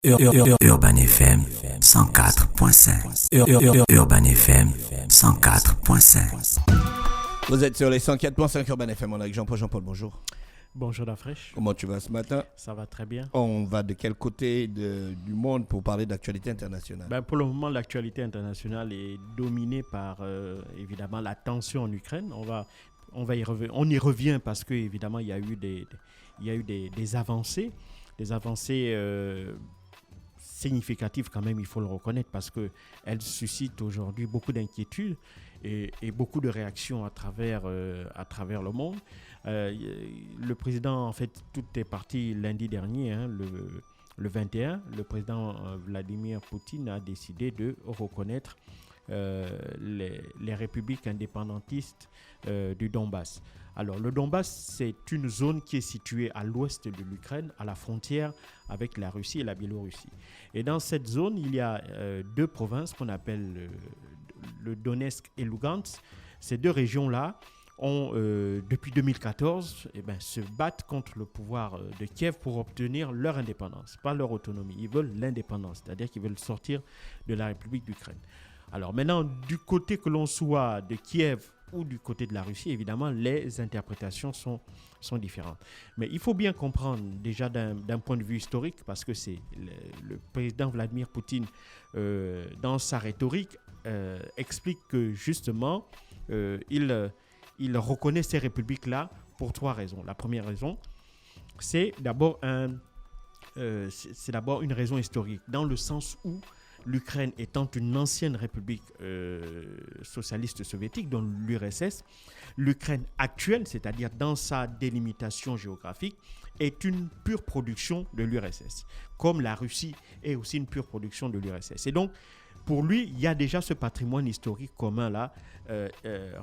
Urban FM 104.5. Urban FM 104.5. Vous êtes sur les 104.5 Urban FM. On est avec Jean-Paul. Jean-Paul, bonjour. Bonjour la fraîche. Comment tu vas ce matin? Ça va très bien. On va de quel côté du monde pour parler d'actualité internationale? Pour le moment, l'actualité internationale est dominée par évidemment la tension en Ukraine. On y revient parce que évidemment il y a eu des avancées, significatives quand même, il faut le reconnaître, parce que elles suscitent aujourd'hui beaucoup d'inquiétudes et beaucoup de réactions à travers le monde. Le président, en fait, tout est parti lundi dernier, le 21. Le président Vladimir Poutine a décidé de reconnaître les républiques indépendantistes du Donbass. Alors, le Donbass, c'est une zone qui est située à l'ouest de l'Ukraine, à la frontière avec la Russie et la Biélorussie. Et dans cette zone, il y a deux provinces qu'on appelle le Donetsk et Lugansk. Ces deux régions-là ont, depuis 2014, se battent contre le pouvoir de Kiev pour obtenir leur indépendance, pas leur autonomie. Ils veulent l'indépendance, c'est-à-dire qu'ils veulent sortir de la République d'Ukraine. Alors maintenant, du côté que l'on soit de Kiev ou du côté de la Russie, évidemment, les interprétations sont différentes. Mais il faut bien comprendre déjà d'un point de vue historique, parce que c'est le président Vladimir Poutine, dans sa rhétorique, explique que justement, il reconnaît ces républiques-là pour trois raisons. La première raison, c'est d'abord une raison historique, dans le sens où l'Ukraine étant une ancienne république socialiste soviétique, dont l'URSS, l'Ukraine actuelle, c'est-à-dire dans sa délimitation géographique, est une pure production de l'URSS, comme la Russie est aussi une pure production de l'URSS. Et donc, pour lui, il y a déjà ce patrimoine historique commun là,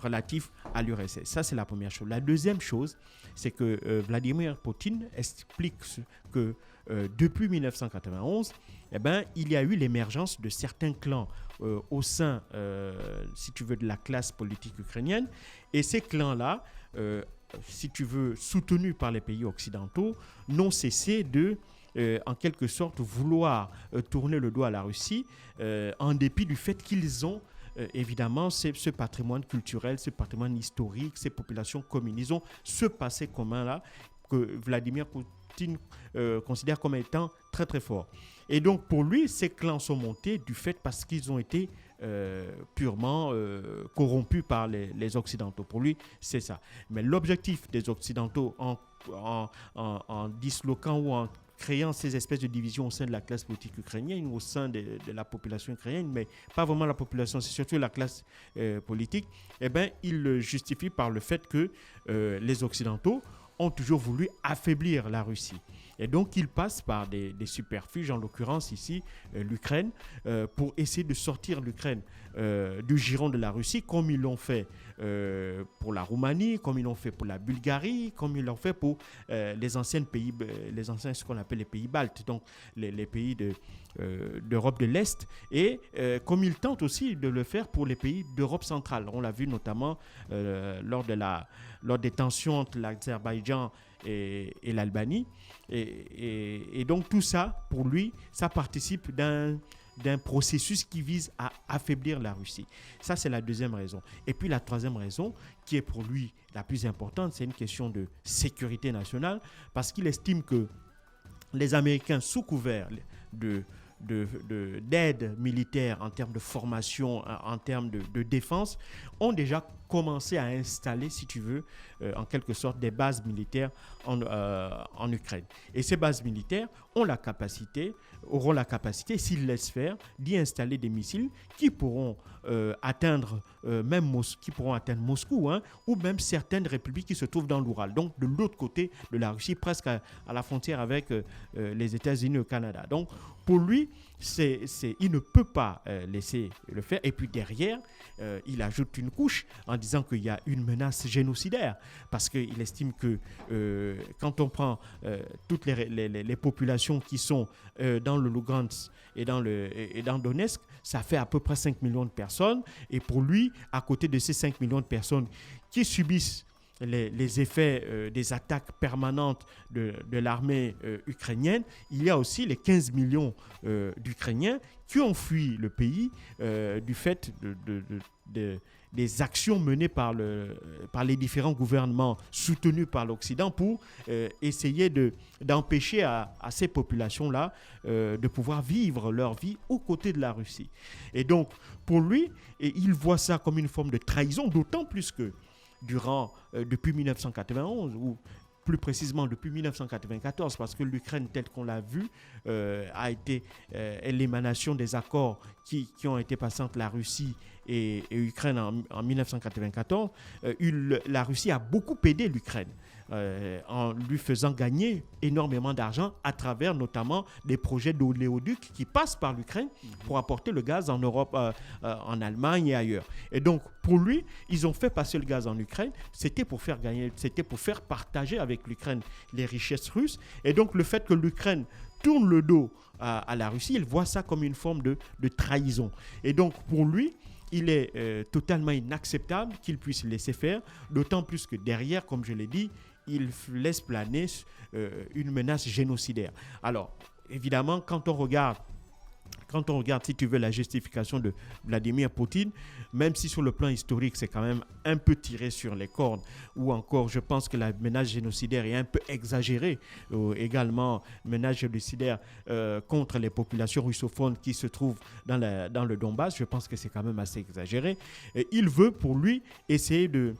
relatif à l'URSS. Ça, c'est la première chose. La deuxième chose, c'est que Vladimir Poutine explique que depuis 1991, il y a eu l'émergence de certains clans au sein, si tu veux, de la classe politique ukrainienne. Et ces clans-là, si tu veux, soutenus par les pays occidentaux, n'ont cessé de en quelque sorte vouloir tourner le dos à la Russie, en dépit du fait qu'ils ont évidemment ce patrimoine culturel, ce patrimoine historique, ces populations communes. Ils ont ce passé commun-là que Vladimir Poutine considère comme étant très très fort. Et donc pour lui, ces clans sont montés du fait parce qu'ils ont été purement corrompus par les Occidentaux. Pour lui, c'est ça. Mais l'objectif des Occidentaux en disloquant ou en créant ces espèces de divisions au sein de la classe politique ukrainienne, au sein de la population ukrainienne, mais pas vraiment la population, c'est surtout la classe politique, il le justifie par le fait que les Occidentaux ont toujours voulu affaiblir la Russie. Et donc, ils passent par des superfuges, en l'occurrence ici, l'Ukraine, pour essayer de sortir l'Ukraine du giron de la Russie, comme ils l'ont fait pour la Roumanie, comme ils l'ont fait pour la Bulgarie, comme ils l'ont fait pour les anciens, ce qu'on appelle les pays baltes, donc les pays d'Europe de l'Est, et comme ils tentent aussi de le faire pour les pays d'Europe centrale. On l'a vu notamment lors des tensions entre l'Azerbaïdjan et l'Albanie. Et donc tout ça, pour lui, ça participe d'un processus qui vise à affaiblir la Russie. Ça, c'est la deuxième raison. Et puis la troisième raison, qui est pour lui la plus importante, c'est une question de sécurité nationale, parce qu'il estime que les Américains, sous couvert d'aide militaire en termes de formation, en termes de défense, ont déjà commencé à installer, si tu veux, en quelque sorte des bases militaires en Ukraine. Et ces bases militaires auront la capacité, s'ils laissent faire, d'y installer des missiles qui pourront atteindre Moscou, ou même certaines républiques qui se trouvent dans l'Oural, donc de l'autre côté de la Russie, presque à la frontière avec les États-Unis et le Canada. Donc pour lui, il ne peut pas laisser le faire. Et puis derrière, il ajoute une couche en disant qu'il y a une menace génocidaire, parce qu'il estime que quand on prend toutes les populations qui sont dans le Lugansk et dans Donetsk, ça fait à peu près 5 millions de personnes. Et pour lui, à côté de ces 5 millions de personnes qui subissent les effets des attaques permanentes de l'armée ukrainienne, il y a aussi les 15 millions d'Ukrainiens qui ont fui le pays du fait des actions menées par les différents gouvernements soutenus par l'Occident pour essayer d'empêcher à ces populations-là de pouvoir vivre leur vie aux côtés de la Russie. Et donc, pour lui, il voit ça comme une forme de trahison, d'autant plus que depuis 1991, ou plus précisément depuis 1994, parce que l'Ukraine, telle qu'on l'a vu, a été l'émanation des accords qui ont été passés entre la Russie et l'Ukraine en 1994. La Russie a beaucoup aidé l'Ukraine en lui faisant gagner énormément d'argent à travers notamment des projets d'oléoducs qui passent par l'Ukraine pour apporter le gaz en Europe, en Allemagne et ailleurs. Et donc, pour lui, ils ont fait passer le gaz en Ukraine. C'était pour faire gagner, c'était pour faire partager avec l'Ukraine les richesses russes. Et donc, le fait que l'Ukraine tourne le dos à la Russie, il voit ça comme une forme de trahison. Et donc, pour lui, il est totalement inacceptable qu'il puisse laisser faire, d'autant plus que derrière, comme je l'ai dit, il laisse planer une menace génocidaire. Alors, évidemment, quand on regarde, si tu veux, la justification de Vladimir Poutine, même si sur le plan historique, c'est quand même un peu tiré sur les cordes, ou encore, je pense que la menace génocidaire est un peu exagérée, également, menace génocidaire contre les populations russophones qui se trouvent dans le Donbass, je pense que c'est quand même assez exagéré. Et il veut, pour lui, essayer de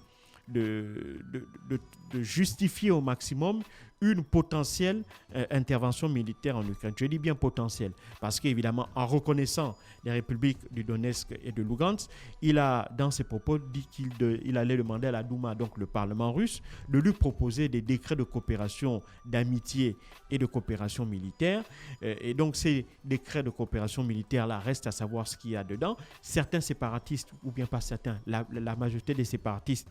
justifier au maximum une potentielle intervention militaire en Ukraine. Je dis bien potentielle, parce qu'évidemment, en reconnaissant les républiques du Donetsk et de Lugansk, il a, dans ses propos, dit qu'il allait demander à la Douma, donc le Parlement russe, de lui proposer des décrets de coopération, d'amitié et de coopération militaire. Et donc, ces décrets de coopération militaire-là, restent à savoir ce qu'il y a dedans. Certains séparatistes, ou bien pas certains, la majorité des séparatistes,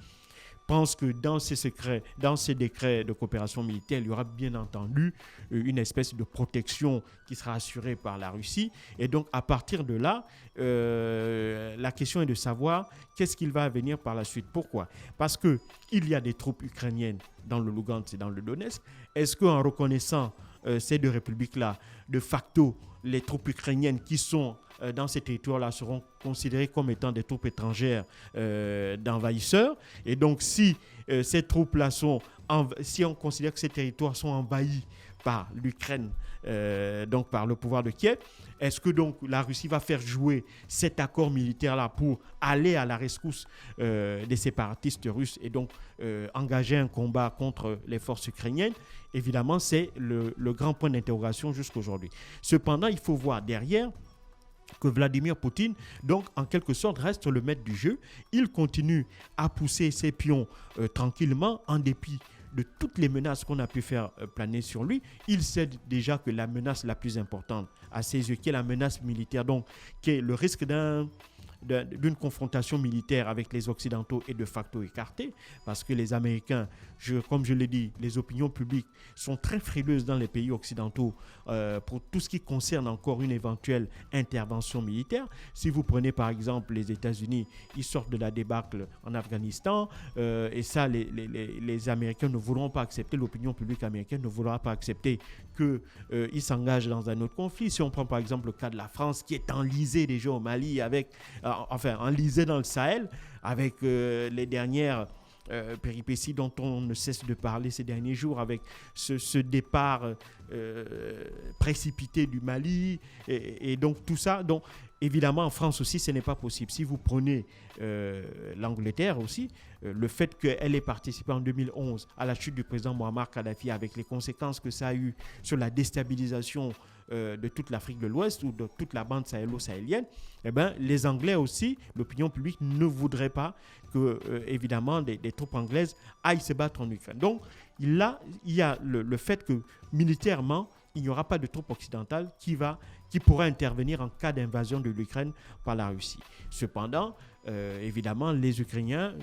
pense que dans ces décrets de coopération militaire, il y aura bien entendu une espèce de protection qui sera assurée par la Russie. Et donc, à partir de là, la question est de savoir qu'est-ce qu'il va venir par la suite. Pourquoi ? Parce qu'il y a des troupes ukrainiennes dans le Lugansk et dans le Donetsk. Est-ce qu'en reconnaissant ces deux républiques-là, de facto, les troupes ukrainiennes qui sont dans ces territoires-là seront considérées comme étant des troupes étrangères d'envahisseurs. Et donc, si ces troupes-là si on considère que ces territoires sont envahis par l'Ukraine, donc par le pouvoir de Kiev, est-ce que donc la Russie va faire jouer cet accord militaire-là pour aller à la rescousse des séparatistes russes et donc engager un combat contre les forces ukrainiennes? Évidemment, c'est le grand point d'interrogation jusqu'aujourd'hui. Cependant, il faut voir derrière que Vladimir Poutine, donc en quelque sorte, reste le maître du jeu. Il continue à pousser ses pions tranquillement, en dépit de toutes les menaces qu'on a pu faire planer sur lui. Il sait déjà que la menace la plus importante à ses yeux, qui est la menace militaire, donc qui est le risque d'une confrontation militaire avec les Occidentaux est de facto écarté, parce que les Américains, comme je l'ai dit, les opinions publiques sont très frileuses dans les pays occidentaux pour tout ce qui concerne encore une éventuelle intervention militaire. Si vous prenez par exemple les États-Unis, ils sortent de la débâcle en Afghanistan, et ça, les Américains ne voudront pas accepter, l'opinion publique américaine ne voudra pas accepter qu'ils s'engagent dans un autre conflit. Si on prend par exemple le cas de la France, qui est enlisée déjà au Mali enlisé dans le Sahel, avec les dernières péripéties dont on ne cesse de parler ces derniers jours, avec ce départ précipité du Mali, et donc tout ça. Donc, évidemment, en France aussi, ce n'est pas possible. Si vous prenez l'Angleterre aussi, le fait qu'elle ait participé en 2011 à la chute du président Muammar Kadhafi, avec les conséquences que ça a eu sur la déstabilisation de toute l'Afrique de l'Ouest ou de toute la bande sahélo-sahélienne, eh bien, les Anglais aussi, l'opinion publique ne voudrait pas que, évidemment, des troupes anglaises aillent se battre en Ukraine. Donc, là, il y a le fait que, militairement, il n'y aura pas de troupes occidentales qui pourra intervenir en cas d'invasion de l'Ukraine par la Russie. Cependant, évidemment, les Ukrainiens,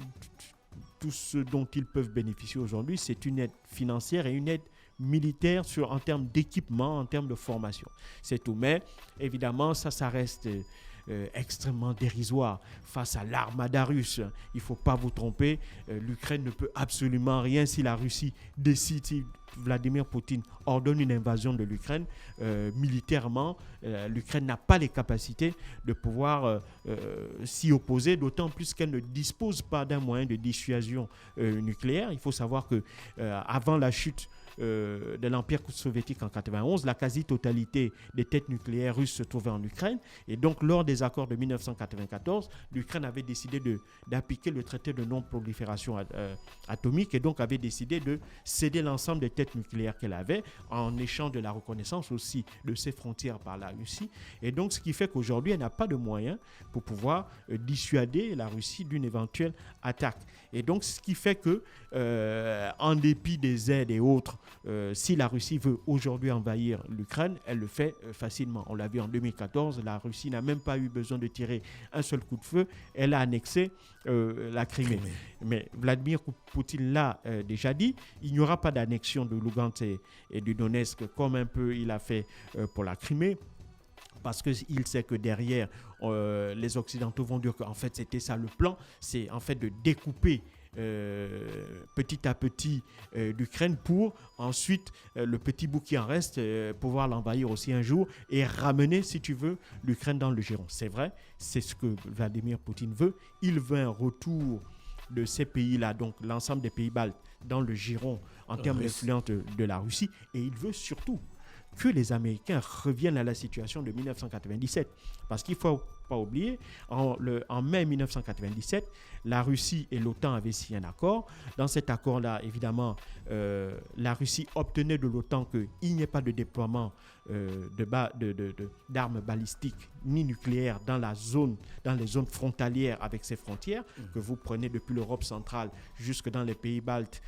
tout ce dont ils peuvent bénéficier aujourd'hui, c'est une aide financière et une aide militaire en termes d'équipement, en termes de formation. C'est tout. Mais évidemment, ça reste extrêmement dérisoire face à l'armada russe. Il ne faut pas vous tromper, l'Ukraine ne peut absolument rien si la Russie décide, si Vladimir Poutine ordonne une invasion de l'Ukraine. Militairement, l'Ukraine n'a pas les capacités de pouvoir s'y opposer, d'autant plus qu'elle ne dispose pas d'un moyen de dissuasion nucléaire. Il faut savoir que avant la chute de l'Empire soviétique en 1991, la quasi-totalité des têtes nucléaires russes se trouvaient en Ukraine. Et donc, lors des accords de 1994, l'Ukraine avait décidé d'appliquer le traité de non-prolifération atomique et donc avait décidé de céder l'ensemble des têtes nucléaires qu'elle avait en échange de la reconnaissance aussi de ses frontières par la Russie. Et donc, ce qui fait qu'aujourd'hui, elle n'a pas de moyens pour pouvoir dissuader la Russie d'une éventuelle attaque. Et donc, ce qui fait que, en dépit des aides et autres, si la Russie veut aujourd'hui envahir l'Ukraine, elle le fait facilement. On l'a vu en 2014, la Russie n'a même pas eu besoin de tirer un seul coup de feu. Elle a annexé la Crimée. Mais Vladimir Poutine l'a déjà dit, il n'y aura pas d'annexion de Lugansk et du Donetsk comme un peu il a fait pour la Crimée. Parce qu'il sait que derrière, les Occidentaux vont dire qu'en fait, c'était ça le plan. C'est en fait de découper petit à petit l'Ukraine pour ensuite, le petit bout qui en reste, pouvoir l'envahir aussi un jour et ramener, si tu veux, l'Ukraine dans le giron. C'est vrai, c'est ce que Vladimir Poutine veut. Il veut un retour de ces pays-là, donc l'ensemble des pays baltes, dans le giron en termes d'influence de la Russie. Et il veut surtout que les Américains reviennent à la situation de 1997. Parce qu'il ne faut pas oublier, en mai 1997, la Russie et l'OTAN avaient signé un accord. Dans cet accord-là, évidemment, la Russie obtenait de l'OTAN qu'il n'y ait pas de déploiement d'armes balistiques ni nucléaires dans les zones frontalières avec ses frontières, que vous prenez depuis l'Europe centrale jusque dans les pays baltes,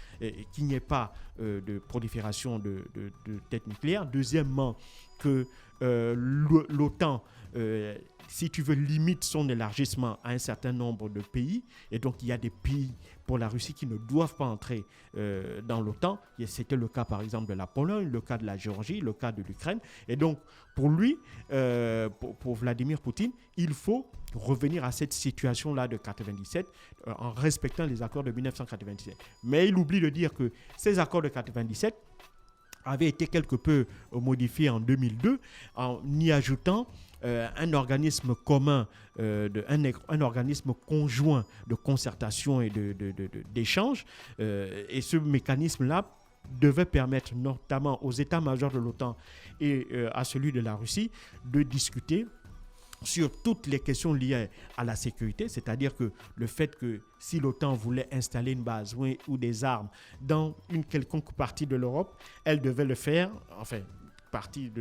qu'il n'y ait pas de prolifération de têtes nucléaires. Deuxièmement, que l'OTAN, si tu veux, limite son élargissement à un certain nombre de pays. Et donc, il y a des pays pour la Russie qui ne doivent pas entrer dans l'OTAN. C'était le cas, par exemple, de la Pologne, le cas de la Géorgie, le cas de l'Ukraine. Et donc, pour lui, pour Vladimir Poutine, il faut revenir à cette situation-là de 1997 en respectant les accords de 1997. Mais il oublie de dire que ces accords de 1997 avaient été quelque peu modifiés en 2002 en y ajoutant un organisme commun, un organisme conjoint de concertation et d'échange. Et ce mécanisme-là devait permettre notamment aux états-majors de l'OTAN et à celui de la Russie de discuter sur toutes les questions liées à la sécurité, c'est-à-dire que le fait que si l'OTAN voulait installer une base ou des armes dans une quelconque partie de l'Europe, elle devait le faire, enfin, partie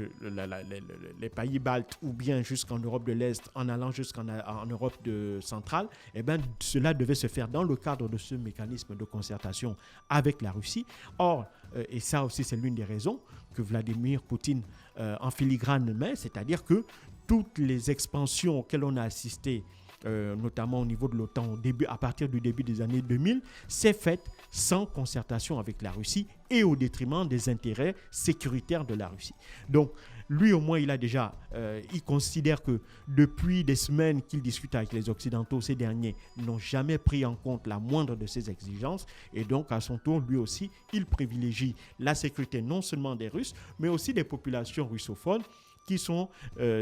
les pays baltes ou bien jusqu'en Europe de l'Est, en allant jusqu'en Europe centrale, eh bien, cela devait se faire dans le cadre de ce mécanisme de concertation avec la Russie. Or, et ça aussi c'est l'une des raisons que Vladimir Poutine en filigrane met, c'est-à-dire que toutes les expansions auxquelles on a assisté, notamment au niveau de l'OTAN à partir du début des années 2000, s'est faite sans concertation avec la Russie et au détriment des intérêts sécuritaires de la Russie. Donc, lui au moins, il considère que depuis des semaines qu'il discute avec les Occidentaux, ces derniers n'ont jamais pris en compte la moindre de ses exigences. Et donc, à son tour, lui aussi, il privilégie la sécurité non seulement des Russes, mais aussi des populations russophones qui sont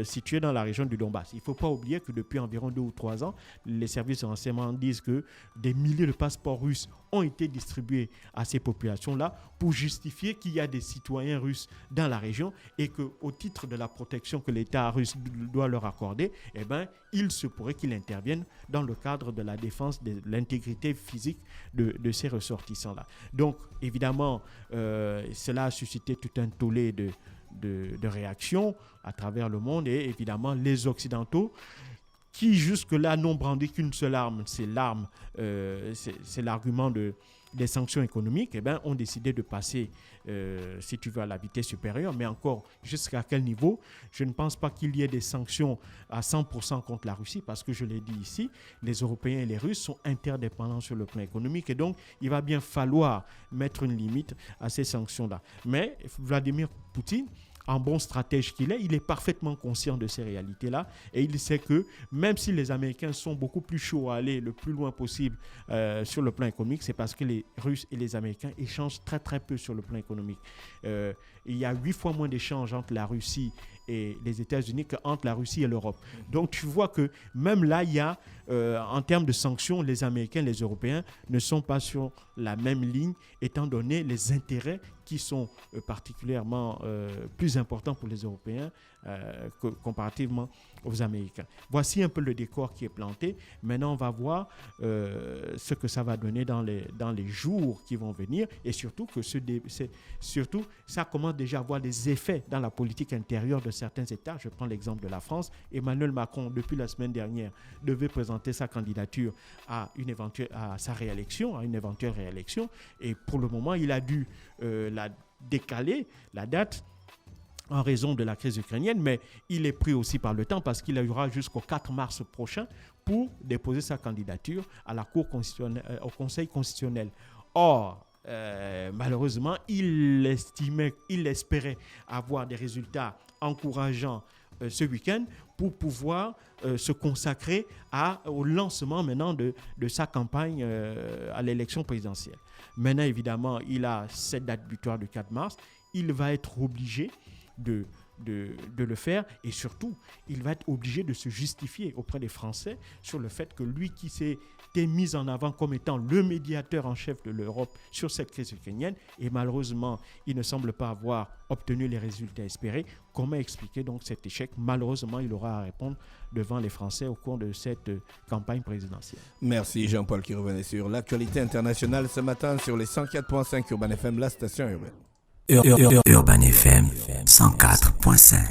situés dans la région du Donbass. Il ne faut pas oublier que depuis environ 2 ou 3 ans, les services de renseignement disent que des milliers de passeports russes ont été distribués à ces populations-là pour justifier qu'il y a des citoyens russes dans la région et qu'au titre de la protection que l'État russe doit leur accorder, eh ben, il se pourrait qu'il intervienne dans le cadre de la défense de l'intégrité physique de ces ressortissants-là. Donc, évidemment, cela a suscité tout un tollé de réactions à travers le monde et évidemment les Occidentaux qui jusque-là n'ont brandi qu'une seule arme, c'est l'arme, c'est l'argument de des sanctions économiques, ont décidé de passer, si tu veux, à la vitesse supérieure. Mais encore, jusqu'à quel niveau? Je ne pense pas qu'il y ait des sanctions à 100% contre la Russie, parce que je l'ai dit ici, les Européens et les Russes sont interdépendants sur le plan économique. Et donc, il va bien falloir mettre une limite à ces sanctions-là. Mais Vladimir Poutine, en bon stratège qu'il est, il est parfaitement conscient de ces réalités-là et il sait que même si les Américains sont beaucoup plus chauds à aller le plus loin possible sur le plan économique, c'est parce que les Russes et les Américains échangent très très peu sur le plan économique. Il y a 8 fois moins d'échanges entre la Russie et les États-Unis qu'entre la Russie et l'Europe. Donc tu vois que même là, il y a, en termes de sanctions, les Américains, les Européens ne sont pas sur la même ligne, étant donné les intérêts qui sont particulièrement plus importants pour les Européens comparativement aux Américains. Voici un peu le décor qui est planté. Maintenant, on va voir ce que ça va donner dans les jours qui vont venir et surtout que surtout, ça commence déjà à avoir des effets dans la politique intérieure de certains États. Je prends l'exemple de la France. Emmanuel Macron, depuis la semaine dernière, devait présenter sa candidature à sa réélection, à une éventuelle réélection. Et pour le moment, il a dû décaler la date en raison de la crise ukrainienne, mais il est pris aussi par le temps parce qu'il y aura jusqu'au 4 mars prochain pour déposer sa candidature à la Cour constitutionnelle, au Conseil constitutionnel. Or, malheureusement, il espérait avoir des résultats encourageants ce week-end pour pouvoir se consacrer au lancement maintenant de sa campagne à l'élection présidentielle. Maintenant, évidemment, il a cette date butoir du 4 mars. Il va être obligé de le faire et surtout, il va être obligé de se justifier auprès des Français sur le fait que lui qui s'était mis en avant comme étant le médiateur en chef de l'Europe sur cette crise ukrainienne et malheureusement, il ne semble pas avoir obtenu les résultats espérés. Comment expliquer donc cet échec? Malheureusement, il aura à répondre devant les Français au cours de cette campagne présidentielle. Merci Jean-Paul qui revenait sur l'actualité internationale ce matin sur les 104.5 Urban FM, la station urbaine. Urban FM 104.5